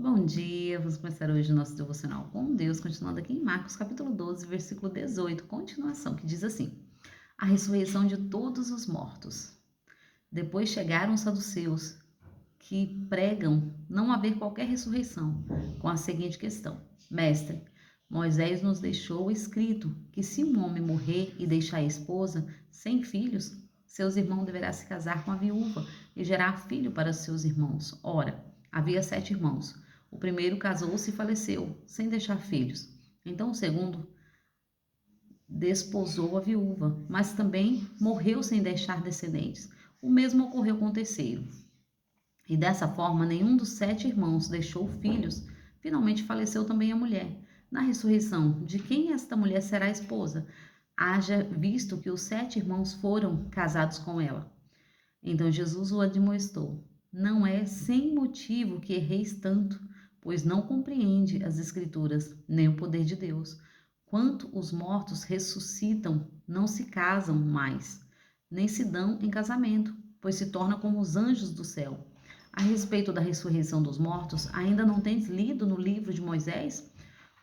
Bom dia, vamos começar hoje o nosso devocional com Deus, continuando aqui em Marcos capítulo 12, versículo 18, continuação, que diz assim: A ressurreição de todos os mortos. Depois chegaram os saduceus, que pregam não haver qualquer ressurreição, com a seguinte questão: Mestre, Moisés nos deixou escrito que se um homem morrer e deixar a esposa sem filhos, seus irmãos deverá se casar com a viúva e gerar filho para seus irmãos. Ora, havia 7 irmãos. O primeiro casou-se e faleceu, sem deixar filhos. Então o segundo desposou a viúva, mas também morreu sem deixar descendentes. O mesmo ocorreu com o terceiro. E dessa forma, nenhum dos 7 irmãos deixou filhos. Finalmente faleceu também a mulher. Na ressurreição, de quem esta mulher será esposa? Haja visto que os 7 irmãos foram casados com ela. Então Jesus o admoestou: Não é sem motivo que erreis tanto, pois não compreende as Escrituras, nem o poder de Deus. Quanto os mortos ressuscitam, não se casam mais, nem se dão em casamento, pois se tornam como os anjos do céu. A respeito da ressurreição dos mortos, ainda não tens lido no livro de Moisés?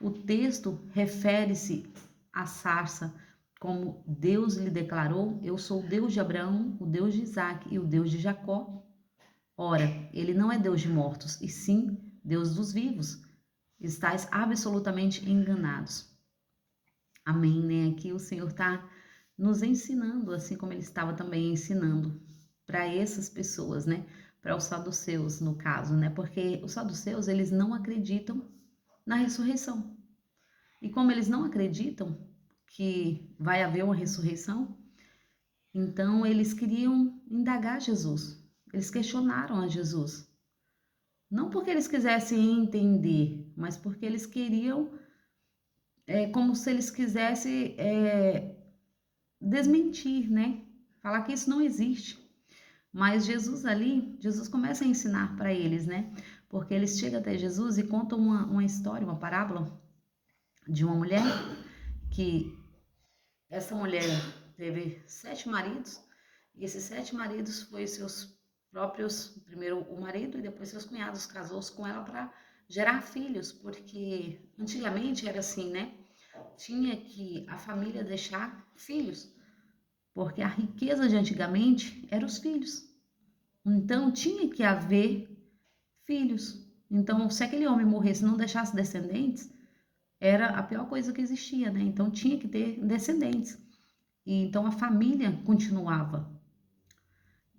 O texto refere-se à sarça, como Deus lhe declarou: Eu sou o Deus de Abraão, o Deus de Isaque e o Deus de Jacó. Ora, ele não é Deus de mortos, e sim Deus dos vivos. Estais absolutamente enganados. Amém, né? Aqui o Senhor está nos ensinando, assim como ele estava também ensinando para essas pessoas, né? Para os saduceus, no caso, né? Porque os saduceus, eles não acreditam na ressurreição. E como eles não acreditam que vai haver uma ressurreição, então eles queriam indagar Jesus. Eles questionaram a Jesus. Não porque eles quisessem entender, mas porque eles queriam, como se eles quisessem desmentir, né? Falar que isso não existe. Mas Jesus ali, Jesus começa a ensinar para eles, né? Porque eles chegam até Jesus e contam uma história, uma parábola de uma mulher que essa mulher teve 7 maridos e esses 7 maridos foi seus próprios, primeiro o marido e depois seus cunhados, casou-se com ela para gerar filhos, porque antigamente era assim, né? Tinha que a família deixar filhos, porque a riqueza de antigamente eram os filhos. Então tinha que haver filhos. Então, se aquele homem morresse e não deixasse descendentes, era a pior coisa que existia, né? Então tinha que ter descendentes. E então a família continuava.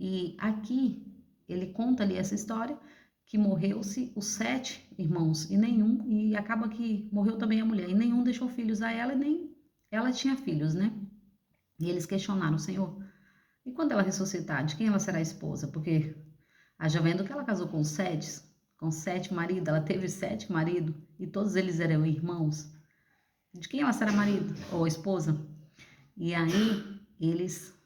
E aqui ele conta ali essa história que morreu-se os 7 irmãos e acaba que morreu também a mulher e nenhum deixou filhos a ela e nem ela tinha filhos, né? E eles questionaram o Senhor: E quando ela ressuscitar, de quem ela será esposa? Porque haja vendo que ela casou com 7 maridos, ela teve 7 maridos e todos eles eram irmãos. De quem ela será marido ou esposa? E aí eles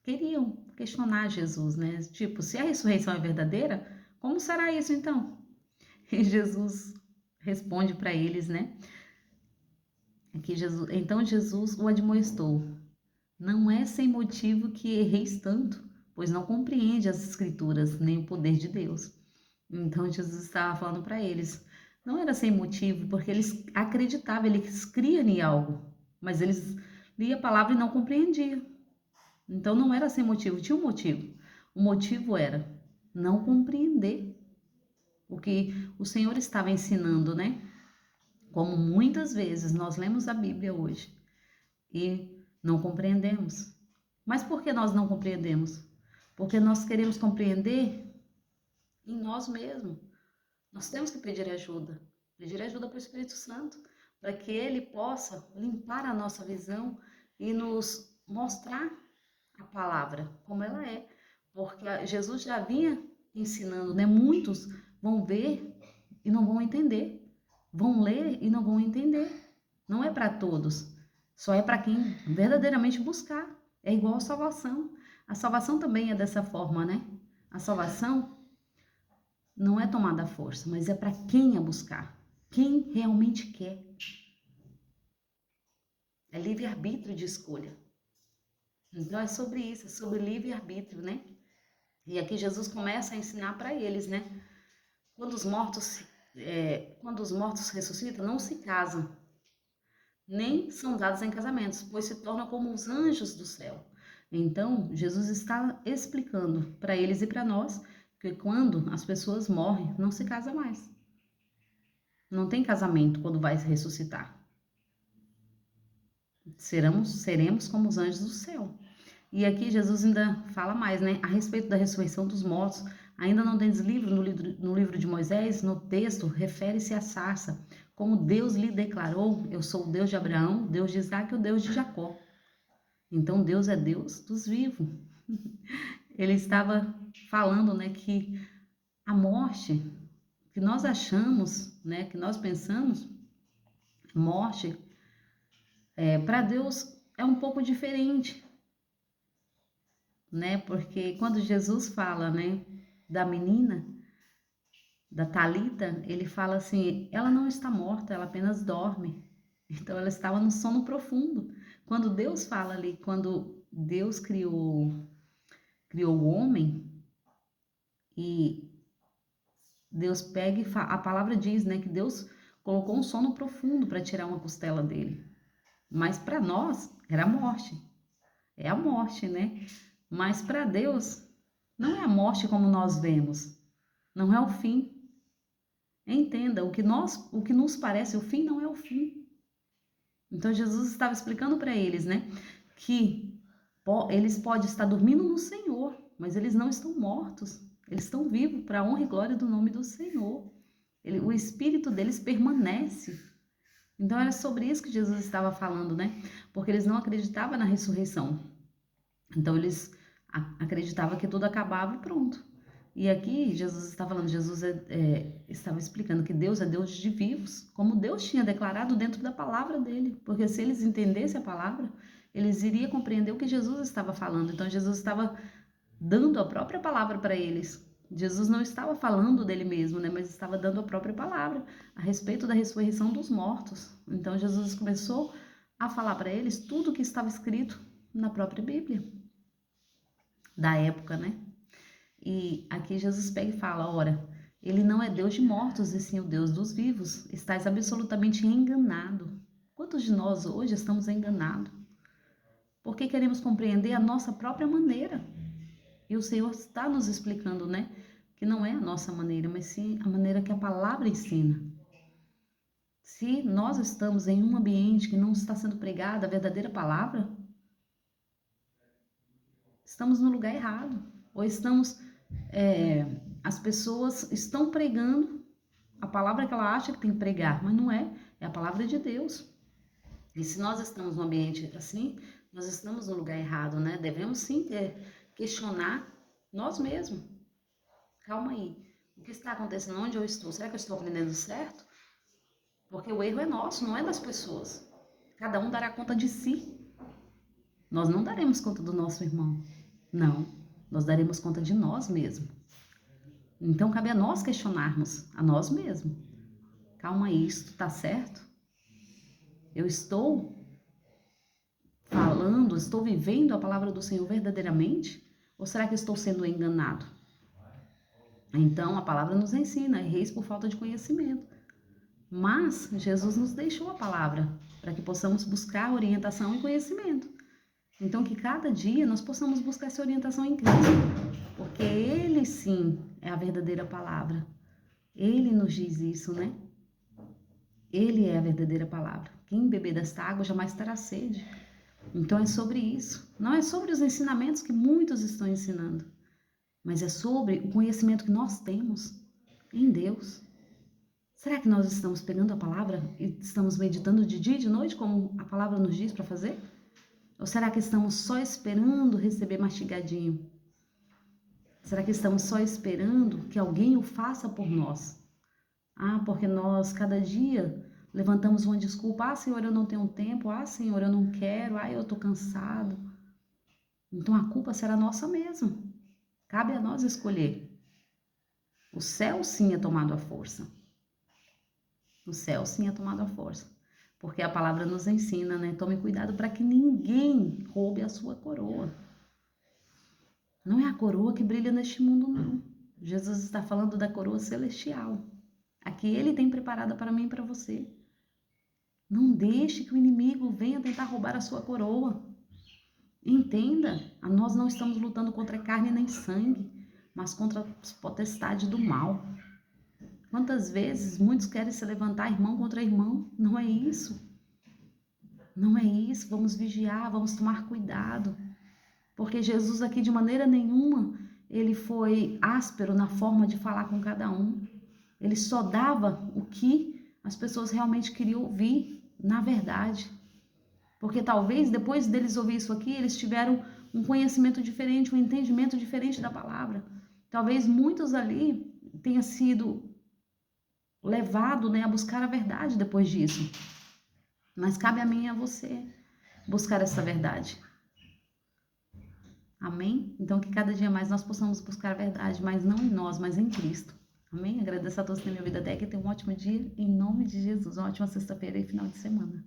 queriam questionar Jesus, né? Tipo, se a ressurreição é verdadeira, como será isso então? E Jesus responde para eles, né? Então Jesus o admoestou: Não é sem motivo que erreis tanto, pois não compreende as Escrituras nem o poder de Deus. Então Jesus estava falando para eles. Não era sem motivo, porque eles acreditavam, eles criam em algo, mas eles liam a palavra e não compreendiam. Então não era sem motivo, tinha um motivo. O motivo era não compreender o que o Senhor estava ensinando, né? Como muitas vezes nós lemos a Bíblia hoje e não compreendemos. Mas por que nós não compreendemos? Porque nós queremos compreender em nós mesmos. Nós temos que pedir ajuda para o Espírito Santo, para que ele possa limpar a nossa visão e nos mostrar a palavra como ela é, porque Jesus já vinha ensinando, né? Muitos vão ver e não vão entender, vão ler e não vão entender. Não é para todos, só é para quem verdadeiramente buscar. É igual a salvação. A salvação também é dessa forma, né? A salvação não é tomada à força, mas é para quem a buscar, quem realmente quer. É livre-arbítrio de escolha. Então é sobre isso, é sobre livre-arbítrio, né? E aqui Jesus começa a ensinar para eles, né? quando os mortos ressuscitam, não se casam, nem são dados em casamentos, pois se tornam como os anjos do céu. Então, Jesus está explicando para eles e para nós que quando as pessoas morrem, não se casa mais. Não tem casamento quando vai ressuscitar. Seremos como os anjos do céu. E aqui Jesus ainda fala mais, né? A respeito da ressurreição dos mortos. Ainda não tem livro no livro de Moisés, no texto, refere-se à sarça. Como Deus lhe declarou, eu sou o Deus de Abraão, Deus de Isaac e o Deus de Jacó. Então Deus é Deus dos vivos. Ele estava falando, né, que a morte que nós achamos, né, que nós pensamos, morte, para Deus é um pouco diferente, né? Porque quando Jesus fala, né, da menina, da Talita, ele fala assim, ela não está morta, ela apenas dorme. Então ela estava no sono profundo. Quando Deus fala ali, quando Deus criou o homem e Deus pega e a palavra diz, né, que Deus colocou um sono profundo para tirar uma costela dele. Mas para nós era a morte. É a morte, né? Mas para Deus não é a morte como nós vemos. Não é o fim. Entenda, o que nos parece o fim não é o fim. Então Jesus estava explicando para eles, né, que eles podem estar dormindo no Senhor, mas eles não estão mortos. Eles estão vivos para a honra e glória do nome do Senhor. O espírito deles permanece. Então era sobre isso que Jesus estava falando, né? Porque eles não acreditavam na ressurreição. Então eles acreditavam que tudo acabava e pronto. E aqui Jesus está falando, Jesus estava explicando que Deus é Deus de vivos, como Deus tinha declarado dentro da palavra dele. Porque se eles entendessem a palavra, eles iriam compreender o que Jesus estava falando. Então Jesus estava dando a própria palavra para eles. Jesus não estava falando dele mesmo, né, mas estava dando a própria palavra a respeito da ressurreição dos mortos. Então Jesus começou a falar para eles tudo o que estava escrito na própria Bíblia da época, né? E aqui Jesus pega e fala, ora, ele não é Deus de mortos, e sim o Deus dos vivos. Estás absolutamente enganado. Quantos de nós hoje estamos enganados? Porque queremos compreender a nossa própria maneira. E o Senhor está nos explicando, né? Que não é a nossa maneira, mas sim a maneira que a palavra ensina. Se nós estamos em um ambiente que não está sendo pregada a verdadeira palavra, estamos no lugar errado. Ou as pessoas estão pregando a palavra que ela acha que tem que pregar, mas não é. É a palavra de Deus. E se nós estamos num ambiente assim, nós estamos no lugar errado, né? Devemos sim questionar nós mesmos. Calma aí. O que está acontecendo? Onde eu estou? Será que eu estou aprendendo certo? Porque o erro é nosso, não é das pessoas. Cada um dará conta de si. Nós não daremos conta do nosso irmão. Não. Nós daremos conta de nós mesmos. Então cabe a nós questionarmos a nós mesmos. Calma aí, isso está certo? Eu estou falando, estou vivendo a palavra do Senhor verdadeiramente? Ou será que estou sendo enganado? Então a palavra nos ensina, erreis por falta de conhecimento. Mas Jesus nos deixou a palavra para que possamos buscar orientação e conhecimento. Então que cada dia nós possamos buscar essa orientação em Cristo, porque Ele sim é a verdadeira palavra. Ele nos diz isso, né? Ele é a verdadeira palavra. Quem beber desta água jamais terá sede. Então é sobre isso. Não é sobre os ensinamentos que muitos estão ensinando, mas é sobre o conhecimento que nós temos em Deus. Será que nós estamos pegando a palavra e estamos meditando de dia e de noite, como a palavra nos diz para fazer? Ou será que estamos só esperando receber mastigadinho? Será que estamos só esperando que alguém o faça por nós? Porque nós cada dia levantamos uma desculpa. Senhor, eu não tenho tempo. Senhor, eu não quero. Eu estou cansado. Então a culpa será nossa mesmo. Cabe a nós escolher. O céu sim é tomado à força. O céu sim é tomado à força. Porque a palavra nos ensina, né? Tome cuidado para que ninguém roube a sua coroa. Não é a coroa que brilha neste mundo, não. Jesus está falando da coroa celestial, a que Ele tem preparada para mim e para você. Não deixe que o inimigo venha tentar roubar a sua coroa. Entenda, nós não estamos lutando contra carne nem sangue, mas contra as potestades do mal. Quantas vezes muitos querem se levantar irmão contra irmão? Não é isso. Não é isso. Vamos vigiar, vamos tomar cuidado. Porque Jesus aqui de maneira nenhuma, ele foi áspero na forma de falar com cada um. Ele só dava o que as pessoas realmente queriam ouvir, na verdade. Porque talvez depois deles ouvir isso aqui, eles tiveram um conhecimento diferente, um entendimento diferente da palavra. Talvez muitos ali tenham sido levados, né, a buscar a verdade depois disso. Mas cabe a mim e a você buscar essa verdade. Amém? Então que cada dia mais nós possamos buscar a verdade, mas não em nós, mas em Cristo. Amém? Agradeço a todos que têm me ouvido até aqui. Tenham um ótimo dia, em nome de Jesus. Uma ótima sexta-feira e final de semana.